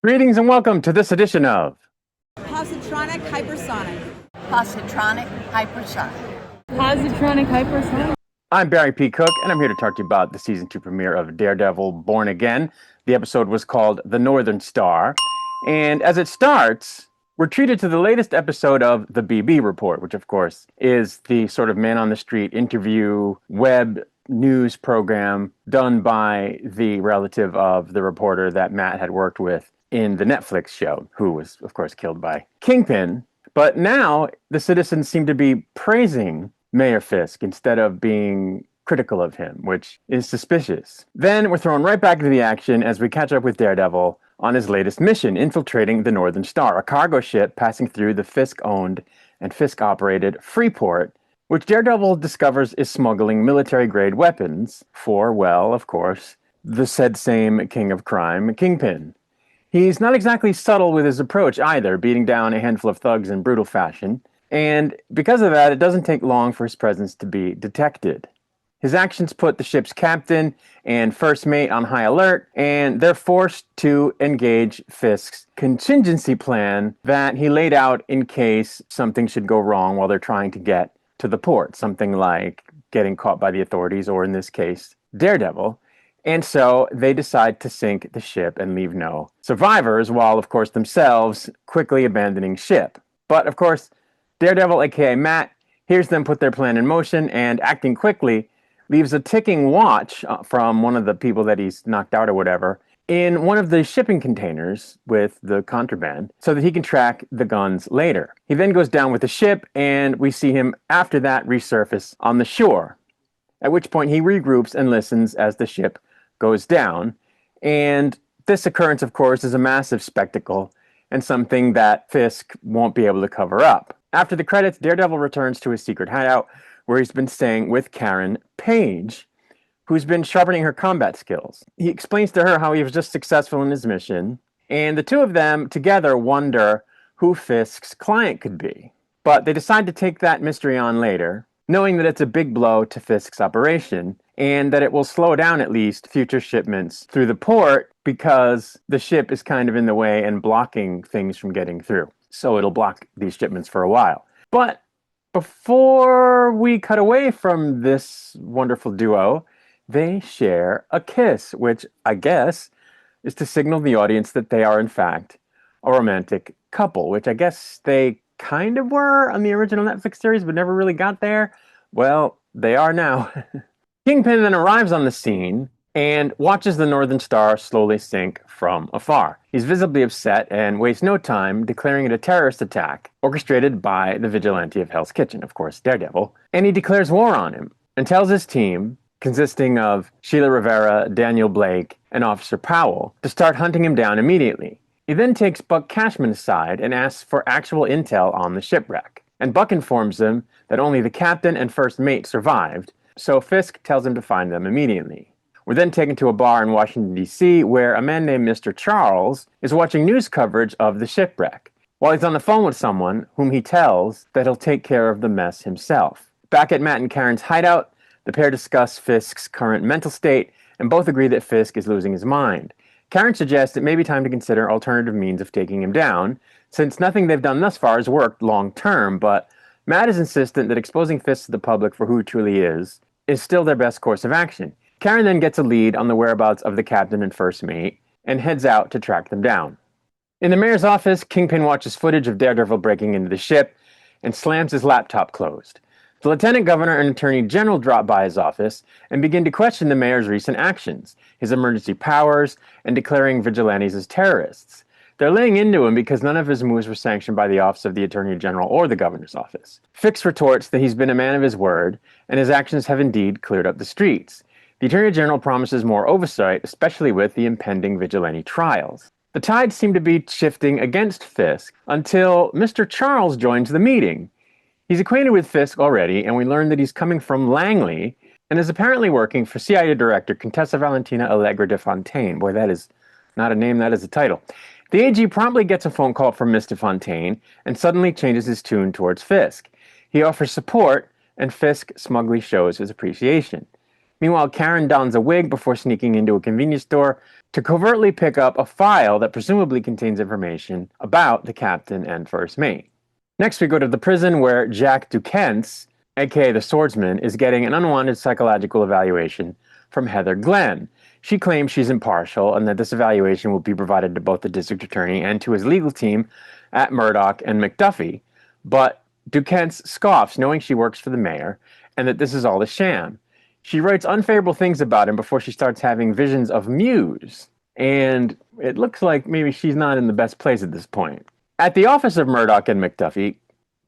Greetings and welcome to this edition of Positronic Hypersonic. Positronic Hypersonic. Positronic Hypersonic. I'm Barry P. Cook, and I'm here to talk to you about the season 2 premiere of Daredevil Born Again. The episode was called The Northern Star. And as it starts, we're treated to the latest episode of the BB Report, which of course is the sort of man-on-the-street interview web news program done by the relative of the reporter that Matt had worked with in the Netflix show, who was, of course, killed by Kingpin. But now the citizens seem to be praising Mayor Fisk instead of being critical of him, which is suspicious. Then we're thrown right back into the action as we catch up with Daredevil on his latest mission, infiltrating the Northern Star, a cargo ship passing through the Fisk-owned and Fisk-operated Freeport, which Daredevil discovers is smuggling military-grade weapons for, well, of course, the said same king of crime, Kingpin. He's not exactly subtle with his approach either, beating down a handful of thugs in brutal fashion, and because of that, it doesn't take long for his presence to be detected. His actions put the ship's captain and first mate on high alert, and they're forced to engage Fisk's contingency plan that he laid out in case something should go wrong while they're trying to get to the port, something like getting caught by the authorities, or in this case, Daredevil. And so they decide to sink the ship and leave no survivors, while, of course, themselves quickly abandoning ship. But, of course, Daredevil, aka Matt, hears them put their plan in motion and, acting quickly, leaves a ticking watch from one of the people that he's knocked out or whatever in one of the shipping containers with the contraband so that he can track the guns later. He then goes down with the ship, and we see him after that resurface on the shore, at which point he regroups and listens as the ship goes down. And this occurrence, of course, is a massive spectacle and something that Fisk won't be able to cover up. After the credits, Daredevil returns to his secret hideout where he's been staying with Karen Page, who's been sharpening her combat skills. He explains to her how he was just successful in his mission, and the two of them together wonder who Fisk's client could be. But they decide to take that mystery on later, knowing that it's a big blow to Fisk's operation, and that it will slow down at least future shipments through the port because the ship is kind of in the way and blocking things from getting through. So it'll block these shipments for a while. But before we cut away from this wonderful duo, they share a kiss, which I guess is to signal the audience that they are in fact a romantic couple, which I guess they kind of were on the original Netflix series but never really got there. Well, they are now. Kingpin then arrives on the scene and watches the Northern Star slowly sink from afar. He's visibly upset and wastes no time declaring it a terrorist attack orchestrated by the vigilante of Hell's Kitchen, of course, Daredevil, and he declares war on him and tells his team, consisting of Sheila Rivera, Daniel Blake, and Officer Powell, to start hunting him down immediately. He then takes Buck Cashman aside and asks for actual intel on the shipwreck, and Buck informs them that only the captain and first mate survived, so Fisk tells him to find them immediately. We're then taken to a bar in Washington, D.C., where a man named Mr. Charles is watching news coverage of the shipwreck, while he's on the phone with someone whom he tells that he'll take care of the mess himself. Back at Matt and Karen's hideout, the pair discuss Fisk's current mental state, and both agree that Fisk is losing his mind. Karen suggests it may be time to consider alternative means of taking him down, since nothing they've done thus far has worked long-term, but Matt is insistent that exposing Fisk to the public for who he truly is still their best course of action. Karen then gets a lead on the whereabouts of the captain and first mate, and heads out to track them down. In the mayor's office, Kingpin watches footage of Daredevil breaking into the ship, and slams his laptop closed. The lieutenant governor and attorney general drop by his office and begin to question the mayor's recent actions, his emergency powers, and declaring vigilantes as terrorists. They're laying into him because none of his moves were sanctioned by the office of the attorney general or the governor's office. Fisk retorts that he's been a man of his word, and his actions have indeed cleared up the streets. The attorney general promises more oversight, especially with the impending vigilante trials. The tides seem to be shifting against Fisk until Mr. Charles joins the meeting. He's acquainted with Fisk already, and we learn that he's coming from Langley and is apparently working for CIA Director Contessa Valentina Allegra de Fontaine. Boy, that is not a name, that is a title. The AG promptly gets a phone call from Miss de Fontaine and suddenly changes his tune towards Fisk. He offers support, and Fisk smugly shows his appreciation. Meanwhile, Karen dons a wig before sneaking into a convenience store to covertly pick up a file that presumably contains information about the captain and first mate. Next, we go to the prison where Jack Dukens, aka the swordsman, is getting an unwanted psychological evaluation from Heather Glenn. She claims she's impartial and that this evaluation will be provided to both the district attorney and to his legal team at Murdoch and McDuffie, but Dukens scoffs, knowing she works for the mayor and that this is all a sham. She writes unfavorable things about him before she starts having visions of Muse, and it looks like maybe she's not in the best place at this point. At the office of Murdoch and McDuffie,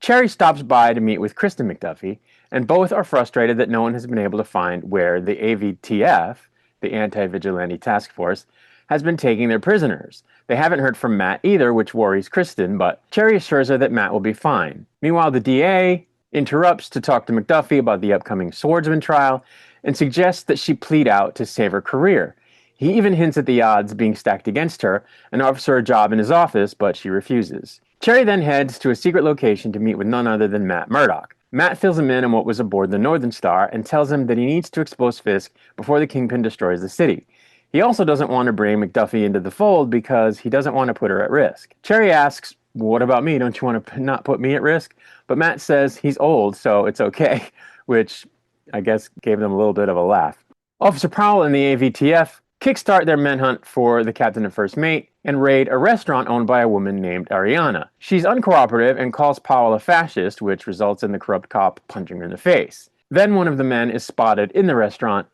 Cherry stops by to meet with Kristen McDuffie, and both are frustrated that no one has been able to find where the AVTF, the Anti-Vigilante Task Force, has been taking their prisoners. They haven't heard from Matt either, which worries Kristen, but Cherry assures her that Matt will be fine. Meanwhile, the DA interrupts to talk to McDuffie about the upcoming swordsman trial and suggests that she plead out to save her career. He even hints at the odds being stacked against her and offers her a job in his office, but she refuses. Cherry then heads to a secret location to meet with none other than Matt Murdoch. Matt fills him in on what was aboard the Northern Star and tells him that he needs to expose Fisk before the Kingpin destroys the city. He also doesn't want to bring McDuffie into the fold because he doesn't want to put her at risk. Cherry asks, "What about me? Don't you want to not put me at risk?" But Matt says he's old, so it's okay, which I guess gave them a little bit of a laugh. Officer Powell and the AVTF kickstart their manhunt for the captain and first mate and raid a restaurant owned by a woman named Ariana. She's uncooperative and calls Powell a fascist, which results in the corrupt cop punching her in the face. Then one of the men is spotted in the restaurant,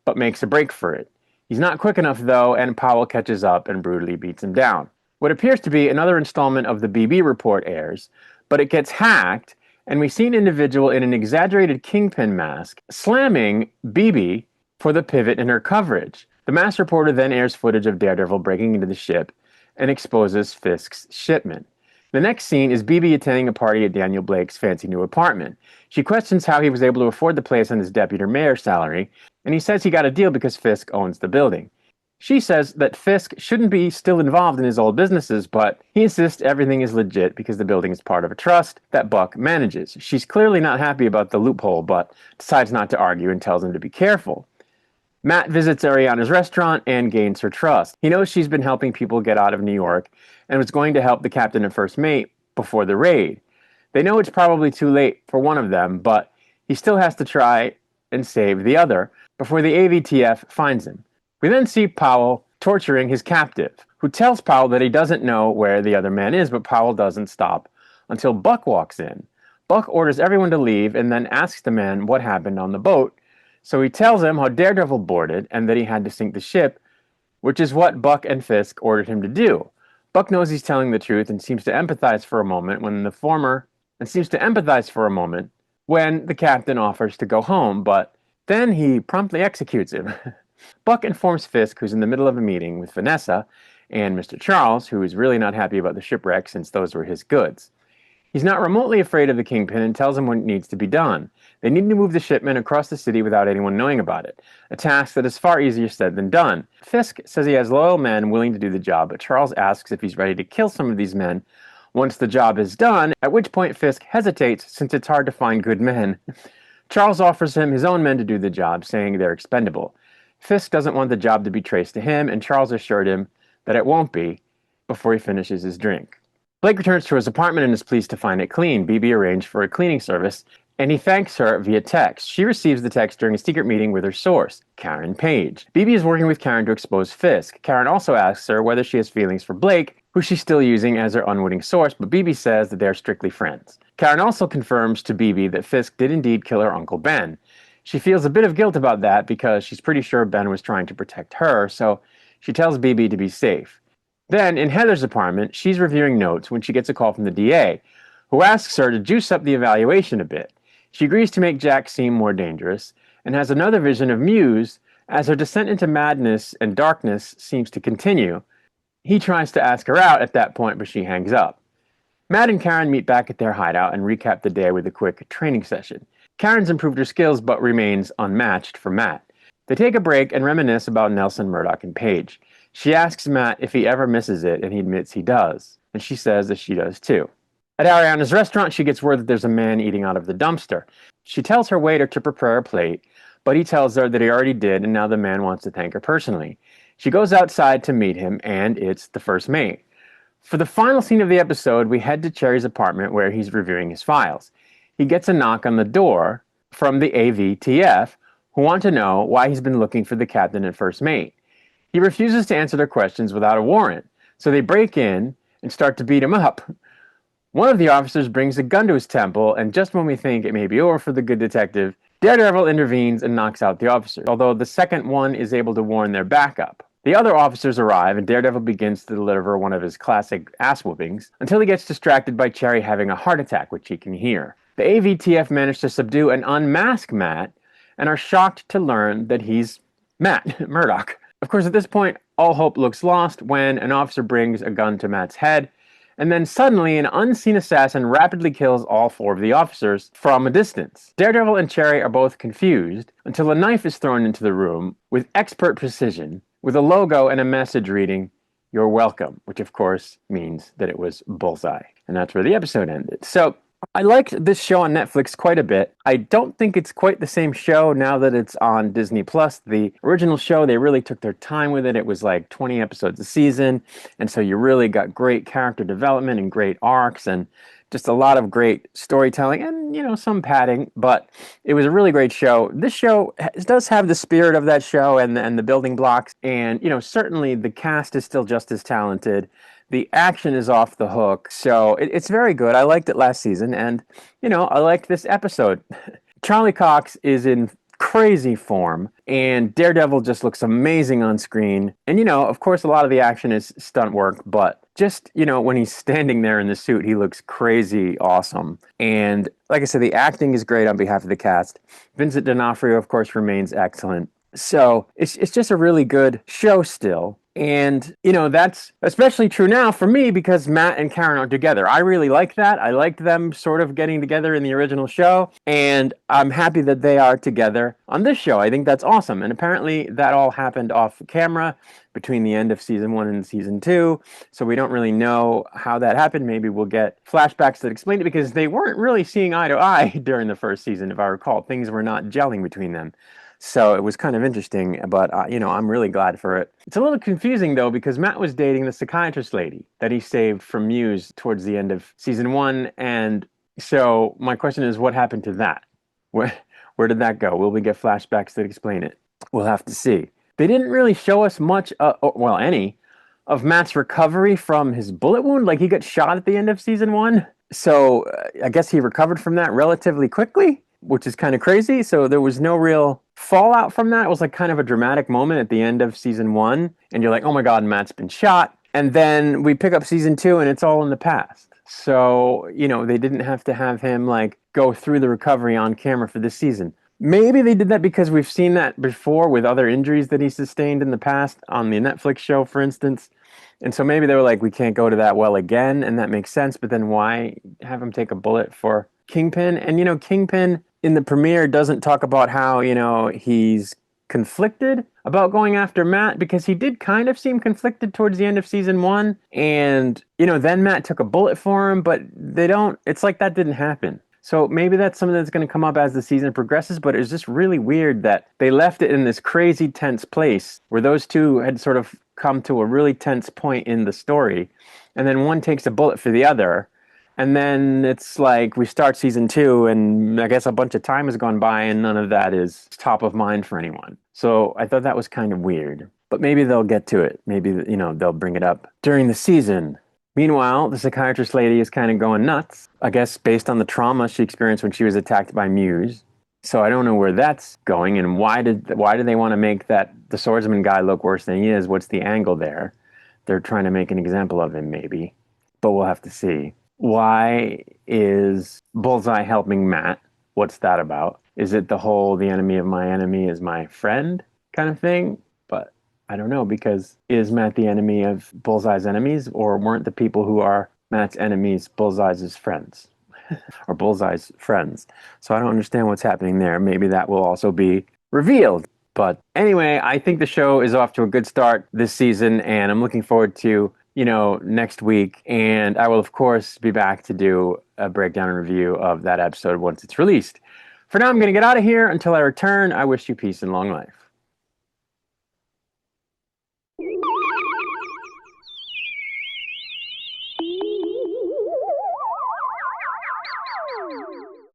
but makes a break for it. He's not quick enough, though, and Powell catches up and brutally beats him down. What appears to be another installment of the BB report airs, but it gets hacked, and we see an individual in an exaggerated Kingpin mask slamming BB for the pivot in her coverage. The masked reporter then airs footage of Daredevil breaking into the ship and exposes Fisk's shipment. The next scene is BB attending a party at Daniel Blake's fancy new apartment. She questions how he was able to afford the place on his deputy mayor's salary, and he says he got a deal because Fisk owns the building. She says that Fisk shouldn't be still involved in his old businesses, but he insists everything is legit because the building is part of a trust that Buck manages. She's clearly not happy about the loophole, but decides not to argue and tells him to be careful. Matt visits Ariana's restaurant and gains her trust. He knows she's been helping people get out of New York and was going to help the captain and first mate before the raid. They know it's probably too late for one of them, but he still has to try and save the other before the AVTF finds him. We then see Powell torturing his captive, who tells Powell that he doesn't know where the other man is, but Powell doesn't stop until Buck walks in. Buck orders everyone to leave and then asks the man what happened on the boat. So he tells him how Daredevil boarded and that he had to sink the ship, which is what Buck and Fisk ordered him to do. Buck knows he's telling the truth and seems to empathize for a moment when the captain offers to go home, but then he promptly executes him. Buck informs Fisk, who's in the middle of a meeting with Vanessa and Mr. Charles, who is really not happy about the shipwreck since those were his goods. He's not remotely afraid of the Kingpin and tells him what needs to be done. They need to move the shipment across the city without anyone knowing about it, a task that is far easier said than done. Fisk says he has loyal men willing to do the job, but Charles asks if he's ready to kill some of these men once the job is done, at which point Fisk hesitates since it's hard to find good men. Charles offers him his own men to do the job, saying they're expendable. Fisk doesn't want the job to be traced to him, and Charles assured him that it won't be before he finishes his drink. Blake returns to his apartment and is pleased to find it clean. BB arranged for a cleaning service, and he thanks her via text. She receives the text during a secret meeting with her source, Karen Page. BB is working with Karen to expose Fisk. Karen also asks her whether she has feelings for Blake, who she's still using as her unwitting source, but BB says that they're strictly friends. Karen also confirms to BB that Fisk did indeed kill her Uncle Ben. She feels a bit of guilt about that because she's pretty sure Ben was trying to protect her, so she tells BB to be safe. Then, in Heather's apartment, she's reviewing notes when she gets a call from the DA, who asks her to juice up the evaluation a bit. She agrees to make Jack seem more dangerous, and has another vision of Muse as her descent into madness and darkness seems to continue. He tries to ask her out at that point, but she hangs up. Matt and Karen meet back at their hideout and recap the day with a quick training session. Karen's improved her skills, but remains unmatched for Matt. They take a break and reminisce about Nelson, Murdoch, and Page. She asks Matt if he ever misses it, and he admits he does, and she says that she does too. At Ariana's restaurant, she gets word that there's a man eating out of the dumpster. She tells her waiter to prepare a plate, but he tells her that he already did, and now the man wants to thank her personally. She goes outside to meet him, and it's the first mate. For the final scene of the episode, we head to Cherry's apartment where he's reviewing his files. He gets a knock on the door from the AVTF, who want to know why he's been looking for the captain and first mate. He refuses to answer their questions without a warrant, so they break in and start to beat him up. One of the officers brings a gun to his temple, and just when we think it may be over for the good detective, Daredevil intervenes and knocks out the officer, although the second one is able to warn their backup. The other officers arrive, and Daredevil begins to deliver one of his classic ass-whoopings until he gets distracted by Cherry having a heart attack, which he can hear. The AVTF manage to subdue and unmask Matt, and are shocked to learn that he's Matt Murdock. Of course, at this point, all hope looks lost when an officer brings a gun to Matt's head, and then suddenly an unseen assassin rapidly kills all 4 of the officers from a distance. Daredevil and Cherry are both confused until a knife is thrown into the room with expert precision, with a logo and a message reading, "You're welcome," which of course means that it was Bullseye. And that's where the episode ended. So I liked this show on Netflix quite a bit. I don't think it's quite the same show now that it's on Disney Plus. The original show, they really took their time with it. It was like 20 episodes a season, and so you really got great character development and great arcs and just a lot of great storytelling and, some padding, but it was a really great show. This show does have the spirit of that show and the building blocks, and, certainly the cast is still just as talented. The action is off the hook, so it's very good. I liked it last season, and, I liked this episode. Charlie Cox is in crazy form, and Daredevil just looks amazing on screen. And, of course, a lot of the action is stunt work, but just, when he's standing there in the suit, he looks crazy awesome. And like I said, the acting is great on behalf of the cast. Vincent D'Onofrio, of course, remains excellent. So it's just a really good show still. And, that's especially true now for me because Matt and Karen are together. I really like that. I liked them sort of getting together in the original show, and I'm happy that they are together on this show. I think that's awesome. And apparently that all happened off camera between the end of season 1 and season 2. So we don't really know how that happened. Maybe we'll get flashbacks that explain it because they weren't really seeing eye to eye during the first season, if I recall. Things were not gelling between them. So it was kind of interesting, but, I'm really glad for it. It's a little confusing, though, because Matt was dating the psychiatrist lady that he saved from Muse towards the end of season 1. And so my question is, what happened to that? Where did that go? Will we get flashbacks that explain it? We'll have to see. They didn't really show us much, any, of Matt's recovery from his bullet wound. Like, he got shot at the end of season 1. So I guess he recovered from that relatively quickly, which is kind of crazy. So there was no real fallout from that. It was like kind of a dramatic moment at the end of season 1. And you're like, oh my God, Matt's been shot. And then we pick up season 2 and it's all in the past. So, they didn't have to have him like go through the recovery on camera for this season. Maybe they did that because we've seen that before with other injuries that he sustained in the past on the Netflix show, for instance. And so maybe they were like, we can't go to that well again. And that makes sense. But then why have him take a bullet for Kingpin? And, Kingpin in the premiere doesn't talk about how, he's conflicted about going after Matt, because he did kind of seem conflicted towards the end of season 1. And, then Matt took a bullet for him, but it's like that didn't happen. So maybe that's something that's going to come up as the season progresses, but it's just really weird that they left it in this crazy tense place where those two had sort of come to a really tense point in the story. And then one takes a bullet for the other. And then it's like we start season 2 and I guess a bunch of time has gone by and none of that is top of mind for anyone. So I thought that was kind of weird, but maybe they'll get to it. Maybe, they'll bring it up during the season. Meanwhile, the psychiatrist lady is kind of going nuts, I guess based on the trauma she experienced when she was attacked by Muse. So I don't know where that's going, and why do they want to make the swordsman guy look worse than he is? What's the angle there? They're trying to make an example of him, maybe, but we'll have to see. Why is Bullseye helping Matt? What's that about? Is it the whole the enemy of my enemy is my friend kind of thing? But I don't know, because is Matt the enemy of Bullseye's enemies, or weren't the people who are Matt's enemies Bullseye's friends? Or Bullseye's friends? So I don't understand what's happening there. Maybe that will also be revealed. But anyway, I think the show is off to a good start this season, and I'm looking forward to, next week. And I will, of course, be back to do a breakdown and review of that episode once it's released. For now, I'm going to get out of here. Until I return, I wish you peace and long life.